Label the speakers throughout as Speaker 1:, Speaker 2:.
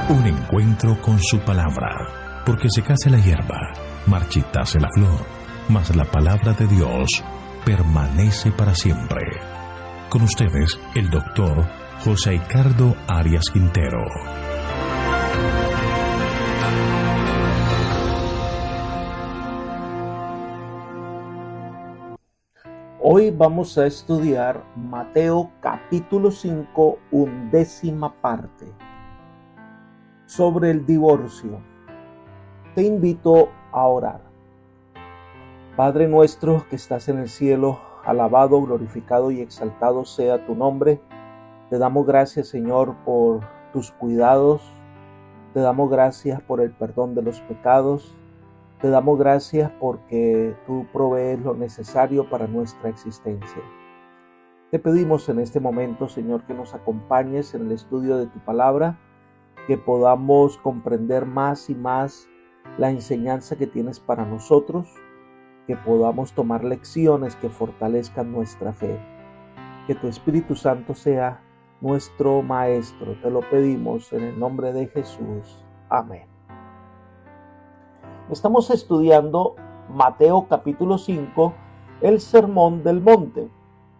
Speaker 1: Un encuentro con su palabra, porque secase la hierba, marchitase la flor, mas la palabra de Dios permanece para siempre. Con ustedes, el doctor José Ricardo Arias Quintero.
Speaker 2: Hoy vamos a estudiar Mateo capítulo 5, 11ª parte, sobre el divorcio. Te invito a orar. Padre nuestro que estás en el cielo, alabado, glorificado y exaltado sea tu nombre. Te damos gracias, Señor, por tus cuidados. Te damos gracias por el perdón de los pecados. Te damos gracias porque tú provees lo necesario para nuestra existencia. Te pedimos en este momento, Señor, que nos acompañes en el estudio de tu palabra, que podamos comprender más y más la enseñanza que tienes para nosotros, que podamos tomar lecciones que fortalezcan nuestra fe. Que tu Espíritu Santo sea nuestro Maestro. Te lo pedimos en el nombre de Jesús. Amén. Estamos estudiando Mateo capítulo 5, el Sermón del Monte,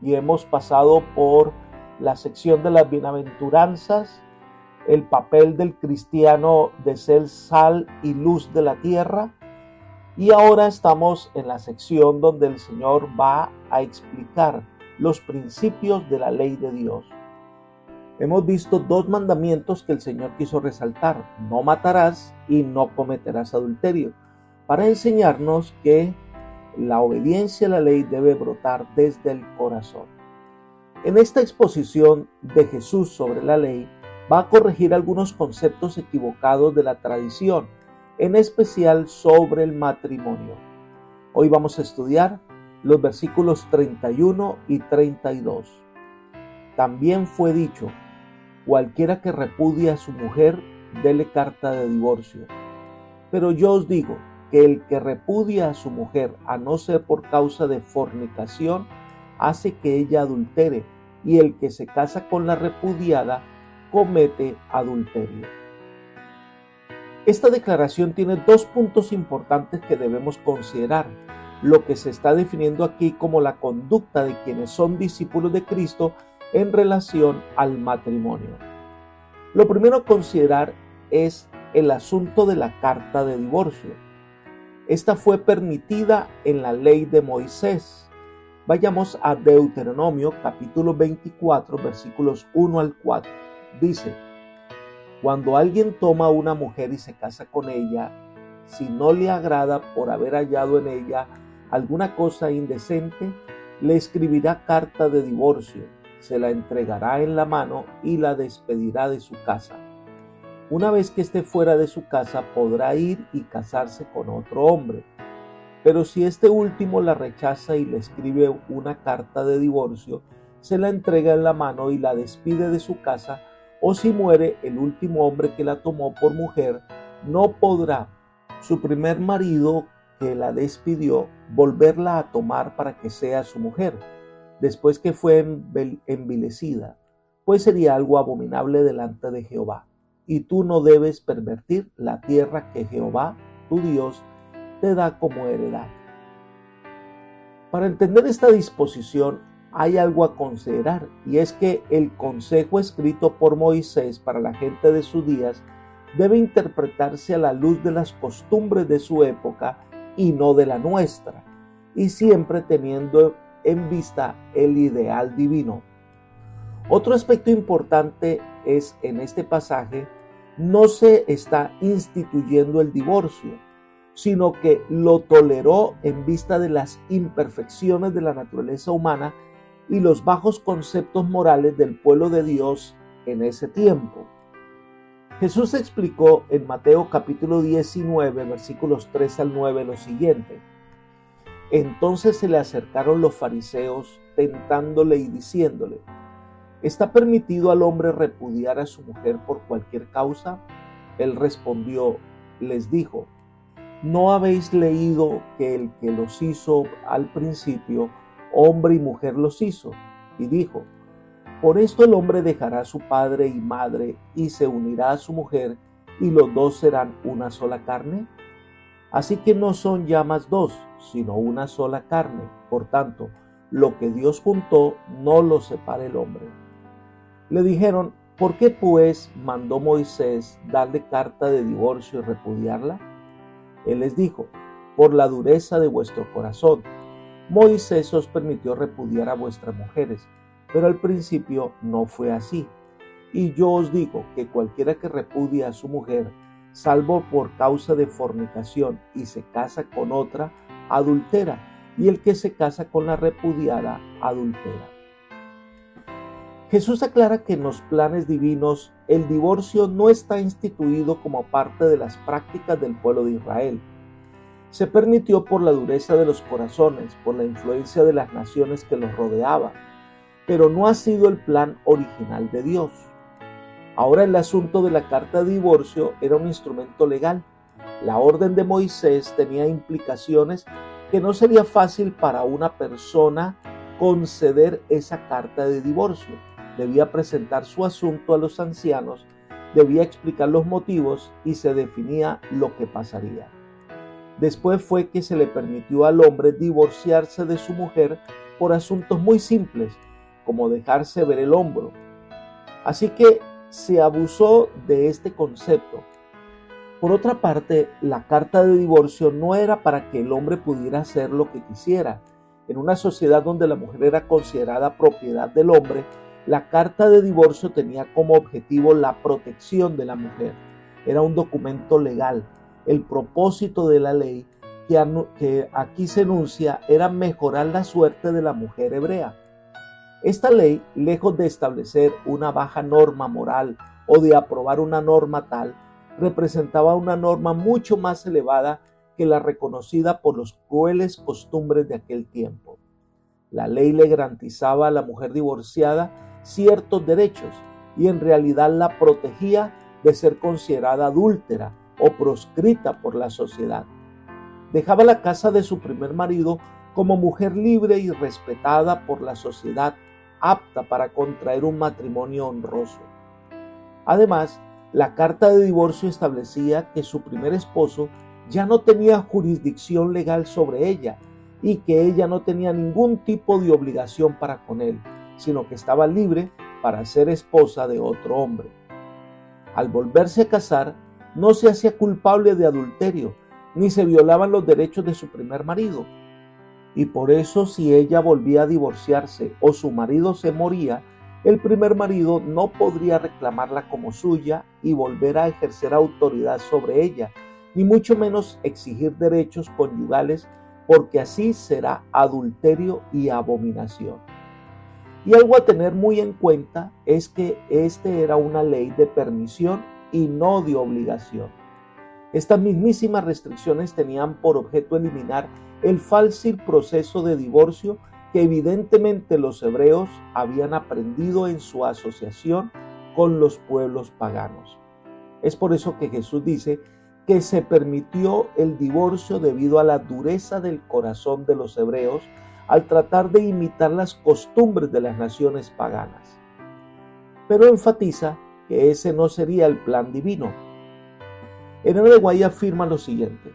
Speaker 2: y hemos pasado por la sección de las bienaventuranzas, el papel del cristiano de ser sal y luz de la tierra, y ahora estamos en la sección donde el Señor va a explicar los principios de la ley de Dios. Hemos visto dos mandamientos que el Señor quiso resaltar: no matarás y no cometerás adulterio, para enseñarnos que la obediencia a la ley debe brotar desde el corazón. En esta exposición de Jesús sobre la ley, va a corregir algunos conceptos equivocados de la tradición, en especial sobre el matrimonio. Hoy vamos a estudiar los versículos 31 y 32. También fue dicho: cualquiera que repudie a su mujer, dele carta de divorcio. Pero yo os digo que el que repudia a su mujer, a no ser por causa de fornicación, hace que ella adultere, y el que se casa con la repudiada comete adulterio. Esta declaración tiene dos puntos importantes que debemos considerar: lo que se está definiendo aquí como la conducta de quienes son discípulos de Cristo en relación al matrimonio. Lo primero a considerar es el asunto de la carta de divorcio. Esta fue permitida en la ley de Moisés. Vayamos a Deuteronomio capítulo 24, versículos 1 al 4. Dice: cuando alguien toma una mujer y se casa con ella, si no le agrada por haber hallado en ella alguna cosa indecente, le escribirá carta de divorcio, se la entregará en la mano y la despedirá de su casa. Una vez que esté fuera de su casa, podrá ir y casarse con otro hombre. Pero si este último la rechaza y le escribe una carta de divorcio, se la entrega en la mano y la despide de su casa, o si muere el último hombre que la tomó por mujer, no podrá su primer marido que la despidió volverla a tomar para que sea su mujer, después que fue envilecida, pues sería algo abominable delante de Jehová. Y tú no debes pervertir la tierra que Jehová, tu Dios, te da como heredad. Para entender esta disposición hay algo a considerar, y es que el consejo escrito por Moisés para la gente de sus días debe interpretarse a la luz de las costumbres de su época y no de la nuestra, y siempre teniendo en vista el ideal divino. Otro aspecto importante es, en este pasaje, no se está instituyendo el divorcio, sino que lo toleró en vista de las imperfecciones de la naturaleza humana y los bajos conceptos morales del pueblo de Dios en ese tiempo. Jesús explicó en Mateo capítulo 19, versículos 3 al 9 lo siguiente: entonces se le acercaron los fariseos, tentándole y diciéndole: ¿está permitido al hombre repudiar a su mujer por cualquier causa? Él respondió, les dijo: ¿no habéis leído que el que los hizo al principio, hombre y mujer los hizo? Y dijo: por esto el hombre dejará a su padre y madre y se unirá a su mujer, y los dos serán una sola carne. Así que no son ya más dos, sino una sola carne. Por tanto, lo que Dios juntó, no lo separe el hombre. Le dijeron: ¿por qué pues mandó Moisés darle carta de divorcio y repudiarla? Él les dijo: por la dureza de vuestro corazón. Moisés os permitió repudiar a vuestras mujeres, pero al principio no fue así. Y yo os digo que cualquiera que repudie a su mujer, salvo por causa de fornicación, y se casa con otra, adultera, y el que se casa con la repudiada, adultera. Jesús aclara que en los planes divinos el divorcio no está instituido como parte de las prácticas del pueblo de Israel. Se permitió por la dureza de los corazones, por la influencia de las naciones que los rodeaban, pero no ha sido el plan original de Dios. Ahora el asunto de la carta de divorcio era un instrumento legal. La orden de Moisés tenía implicaciones que no sería fácil para una persona conceder esa carta de divorcio. Debía presentar su asunto a los ancianos, debía explicar los motivos y se definía lo que pasaría. Después fue que se le permitió al hombre divorciarse de su mujer por asuntos muy simples, como dejarse ver el hombro. Así que se abusó de este concepto. Por otra parte, la carta de divorcio no era para que el hombre pudiera hacer lo que quisiera. En una sociedad donde la mujer era considerada propiedad del hombre, la carta de divorcio tenía como objetivo la protección de la mujer. Era un documento legal. El propósito de la ley que aquí se enuncia era mejorar la suerte de la mujer hebrea. Esta ley, lejos de establecer una baja norma moral o de aprobar una norma tal, representaba una norma mucho más elevada que la reconocida por los crueles costumbres de aquel tiempo. La ley le garantizaba a la mujer divorciada ciertos derechos y en realidad la protegía de ser considerada adúltera o proscrita por la sociedad. Dejaba la casa de su primer marido como mujer libre y respetada por la sociedad, apta para contraer un matrimonio honroso. Además, la carta de divorcio establecía que su primer esposo ya no tenía jurisdicción legal sobre ella y que ella no tenía ningún tipo de obligación para con él, sino que estaba libre para ser esposa de otro hombre. Al volverse a casar, no se hacía culpable de adulterio, ni se violaban los derechos de su primer marido. Y por eso, si ella volvía a divorciarse o su marido se moría, el primer marido no podría reclamarla como suya y volver a ejercer autoridad sobre ella, ni mucho menos exigir derechos conyugales, porque así será adulterio y abominación. Y algo a tener muy en cuenta es que este era una ley de permisión y no de obligación. Estas mismísimas restricciones tenían por objeto eliminar el fácil proceso de divorcio que evidentemente los hebreos habían aprendido en su asociación con los pueblos paganos. Es por eso que Jesús dice que se permitió el divorcio debido a la dureza del corazón de los hebreos al tratar de imitar las costumbres de las naciones paganas. Pero enfatiza que ese no sería el plan divino. Ellen G. White afirma lo siguiente: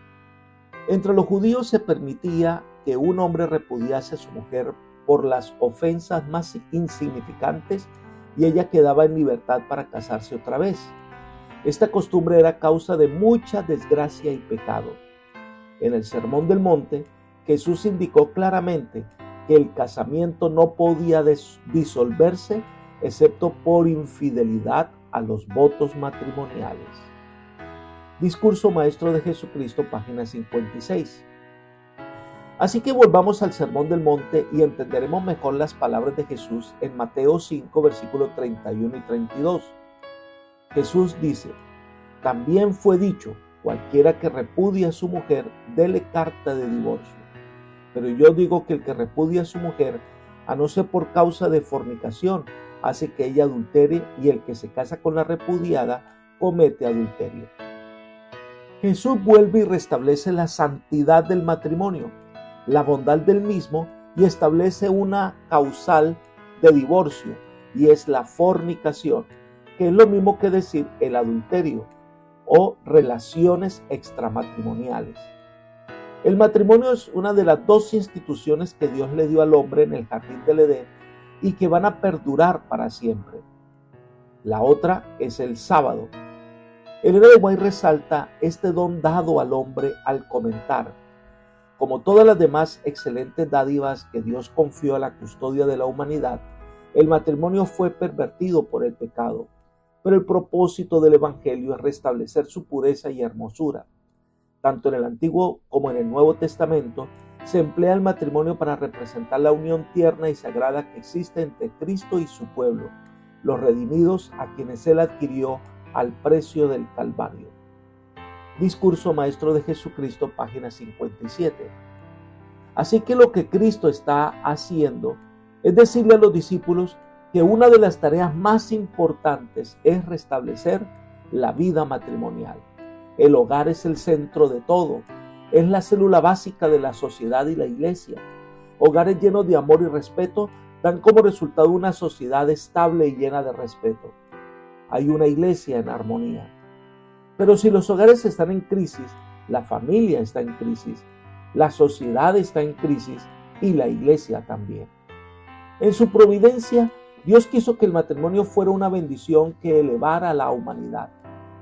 Speaker 2: entre los judíos se permitía que un hombre repudiase a su mujer por las ofensas más insignificantes y ella quedaba en libertad para casarse otra vez. Esta costumbre era causa de mucha desgracia y pecado. En el Sermón del Monte, Jesús indicó claramente que el casamiento no podía disolverse excepto por infidelidad a los votos matrimoniales. Discurso Maestro de Jesucristo, página 56. Así que volvamos al Sermón del Monte y entenderemos mejor las palabras de Jesús en Mateo 5, versículos 31 y 32. Jesús dice: también fue dicho, cualquiera que repudie a su mujer, dele carta de divorcio. Pero yo digo que el que repudia a su mujer, a no ser por causa de fornicación, hace que ella adultere, y el que se casa con la repudiada comete adulterio. Jesús vuelve y restablece la santidad del matrimonio, la bondad del mismo, y establece una causal de divorcio, y es la fornicación, que es lo mismo que decir el adulterio. o relaciones extramatrimoniales. El matrimonio es una de las dos instituciones que Dios le dio al hombre en el jardín del Edén y que van a perdurar para siempre. La otra es el sábado. Elena de White resalta este don dado al hombre al comentar: como todas las demás excelentes dádivas que Dios confió a la custodia de la humanidad, el matrimonio fue pervertido por el pecado, pero el propósito del Evangelio es restablecer su pureza y hermosura. Tanto en el Antiguo como en el Nuevo Testamento se emplea el matrimonio para representar la unión tierna y sagrada que existe entre Cristo y su pueblo, los redimidos a quienes Él adquirió al precio del Calvario. Discurso Maestro de Jesucristo, página 57. Así que lo que Cristo está haciendo es decirle a los discípulos que una de las tareas más importantes es restablecer la vida matrimonial. El hogar es el centro de todo, es la célula básica de la sociedad y la iglesia. Hogares llenos de amor y respeto dan como resultado una sociedad estable y llena de respeto. Hay una iglesia en armonía. Pero si los hogares están en crisis, la familia está en crisis, la sociedad está en crisis y la iglesia también. En su providencia, Dios quiso que el matrimonio fuera una bendición que elevara a la humanidad.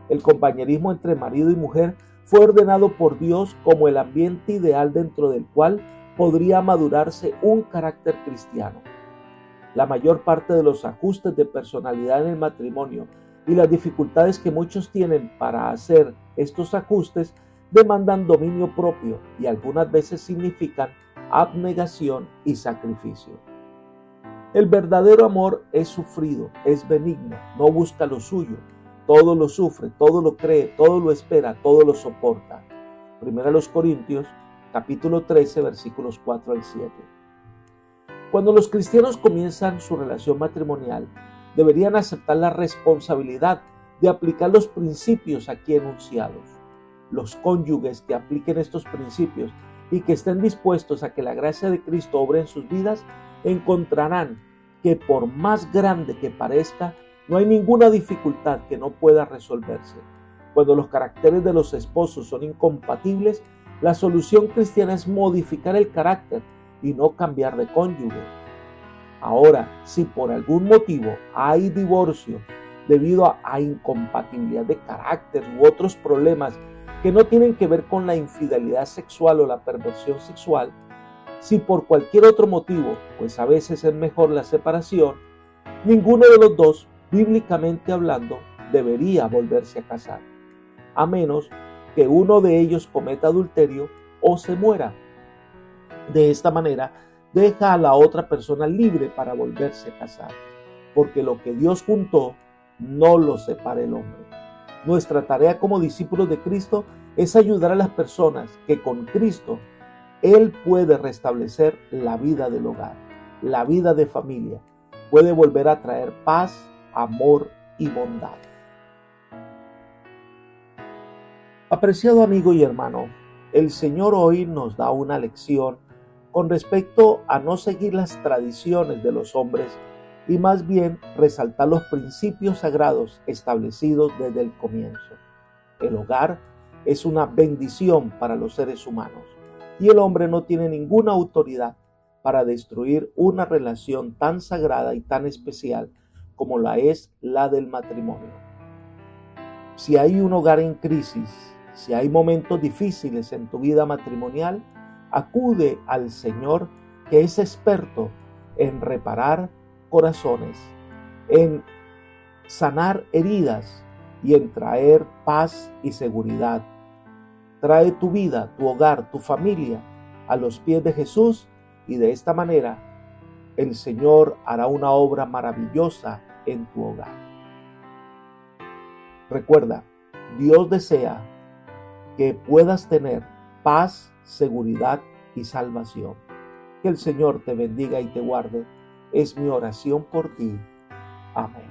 Speaker 2: El compañerismo entre marido y mujer fue ordenado por Dios como el ambiente ideal dentro del cual podría madurarse un carácter cristiano. La mayor parte de los ajustes de personalidad en el matrimonio y las dificultades que muchos tienen para hacer estos ajustes demandan dominio propio y algunas veces significan abnegación y sacrificio. El verdadero amor es sufrido, es benigno, no busca lo suyo, todo lo sufre, todo lo cree, todo lo espera, todo lo soporta. 1 Corintios, capítulo 13, versículos 4 al 7. Cuando los cristianos comienzan su relación matrimonial, deberían aceptar la responsabilidad de aplicar los principios aquí enunciados. Los cónyuges que apliquen estos principios y que estén dispuestos a que la gracia de Cristo obre en sus vidas, encontrarán que por más grande que parezca, no hay ninguna dificultad que no pueda resolverse. Cuando los caracteres de los esposos son incompatibles, la solución cristiana es modificar el carácter y no cambiar de cónyuge. Ahora, si por algún motivo hay divorcio debido a incompatibilidad de carácter u otros problemas que no tienen que ver con la infidelidad sexual o la perversión sexual, si por cualquier otro motivo, pues a veces es mejor la separación, ninguno de los dos, bíblicamente hablando, debería volverse a casar, a menos que uno de ellos cometa adulterio o se muera. De esta manera, deja a la otra persona libre para volverse a casar, porque lo que Dios juntó, no lo separa el hombre. Nuestra tarea como discípulos de Cristo es ayudar a las personas que con Cristo Él puede restablecer la vida del hogar, la vida de familia, puede volver a traer paz, amor y bondad. Apreciado amigo y hermano, el Señor hoy nos da una lección con respecto a no seguir las tradiciones de los hombres y más bien resaltar los principios sagrados establecidos desde el comienzo. El hogar es una bendición para los seres humanos y el hombre no tiene ninguna autoridad para destruir una relación tan sagrada y tan especial como la es la del matrimonio. Si hay un hogar en crisis, si hay momentos difíciles en tu vida matrimonial, acude al Señor, que es experto en reparar corazones, en sanar heridas y en traer paz y seguridad. Trae tu vida, tu hogar, tu familia a los pies de Jesús y de esta manera el Señor hará una obra maravillosa en tu hogar. Recuerda, Dios desea que puedas tener paz, seguridad y salvación. Que el Señor te bendiga y te guarde. Es mi oración por ti. Amén.